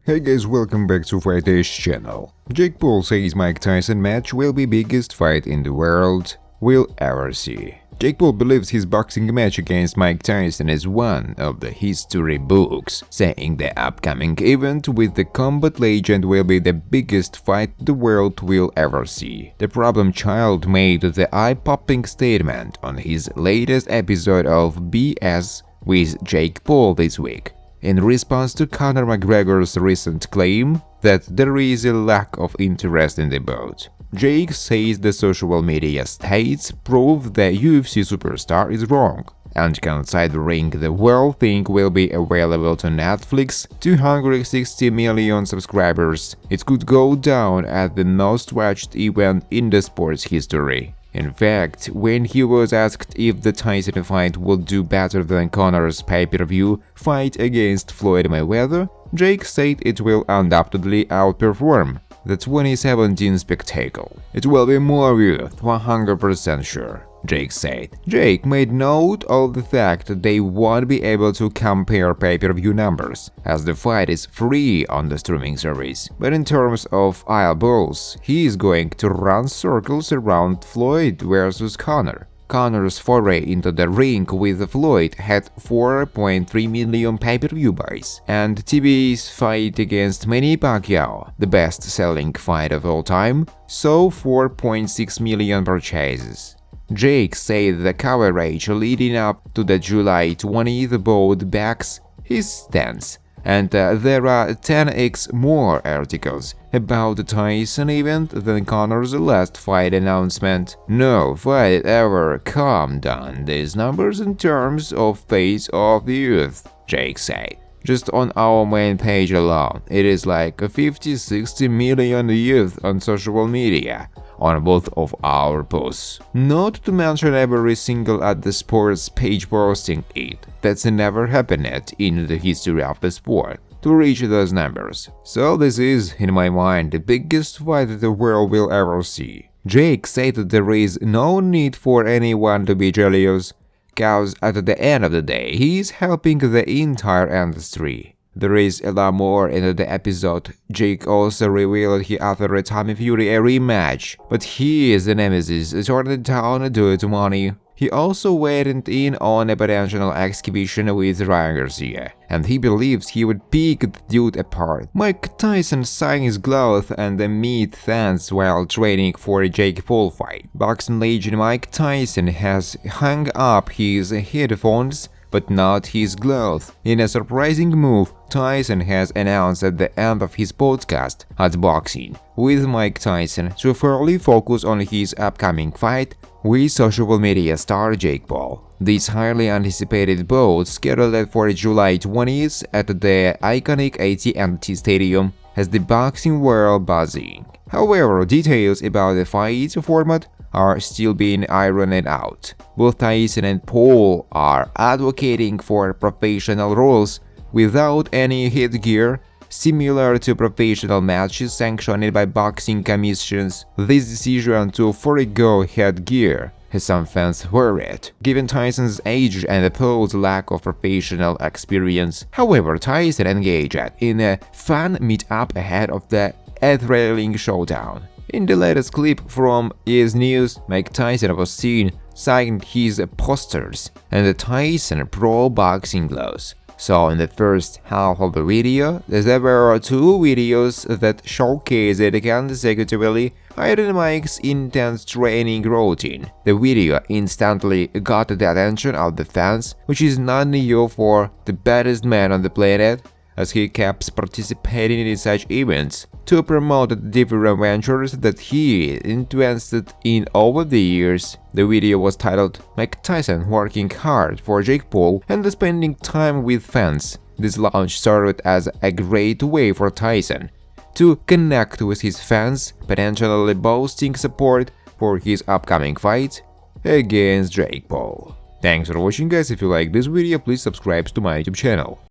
Hey guys, welcome back to Fighters channel. Jake Paul says Mike Tyson match will be biggest fight in the world we'll ever see. Jake Paul believes his boxing match against Mike Tyson is one of the history books, saying the upcoming event with the combat legend will be the biggest fight the world will ever see. The Problem Child made the eye-popping statement on his latest episode of BS with Jake Paul this week, in response to Conor McGregor's recent claim that there is a lack of interest in the bout. Jake says the social media states prove the UFC superstar is wrong, and considering the whole thing will be available to Netflix, 260 million subscribers, it could go down as the most watched event in the sport's history. In fact, when he was asked if the Tyson fight would do better than Conor's pay-per-view fight against Floyd Mayweather, Jake said it will undoubtedly outperform the 2017 spectacle. It will be more worth, 100% sure, Jake said. Jake made note of the fact that they won't be able to compare pay-per-view numbers, as the fight is free on the streaming service. But in terms of eyeballs, he is going to run circles around Floyd versus Conor. Conor's foray into the ring with Floyd had 4.3 million pay-per-view buys, and TB's fight against Manny Pacquiao, the best-selling fight of all time, saw 4.6 million purchases. Jake said the coverage leading up to the July 20th bout backs his stance, and there are 10x more articles about the Tyson event than Conor's last fight announcement. No fight ever calmed down these numbers in terms of face of the youth, Jake said. Just on our main page alone, it is like 50-60 million youth on social media on both of our posts. Not to mention every single at the sports page posting it. That's never happened in the history of the sport to reach those numbers. So this is, in my mind, the biggest fight the world will ever see. Jake said that there is no need for anyone to be jealous, cause at the end of the day, he is helping the entire industry. There is a lot more in the episode. Jake also revealed he offered Tommy Fury a rematch, but his nemesis turned it down due to money. He also weighed in on a potential exhibition with Ryan Garcia, and he believes he would pick the dude apart. Mike Tyson signed his gloves and meet fans while training for a Jake Paul fight. Boxing legend Mike Tyson has hung up his headphones but not his gloves. In a surprising move, Tyson has announced at the end of his podcast at Boxing with Mike Tyson to fully focus on his upcoming fight with social media star Jake Paul. This highly anticipated bout, scheduled for July 20th at the iconic AT&T Stadium, has the boxing world buzzing. However, details about the fight format are still being ironed out. Both Tyson and Paul are advocating for professional rules without any headgear, similar to professional matches sanctioned by boxing commissions. This decision to forego headgear has some fans worried, given Tyson's age and Paul's lack of professional experience. However, Tyson engaged in a fan meet-up ahead of the thrilling showdown. In the latest clip from ES News, Mike Tyson was seen signing his posters and the Tyson Pro Boxing gloves. So in the first half of the video, there were two videos that showcased consecutively Iron Mike's intense training routine. The video instantly got the attention of the fans, which is not new for the baddest man on the planet, as he keeps participating in such events to promote the different ventures that he invested in over the years. The video was titled "Mike Tyson Working Hard for Jake Paul and Spending Time with Fans." This launch served as a great way for Tyson to connect with his fans, potentially boosting support for his upcoming fight against Jake Paul. Thanks for watching guys. If you like this video, please subscribe to my YouTube channel.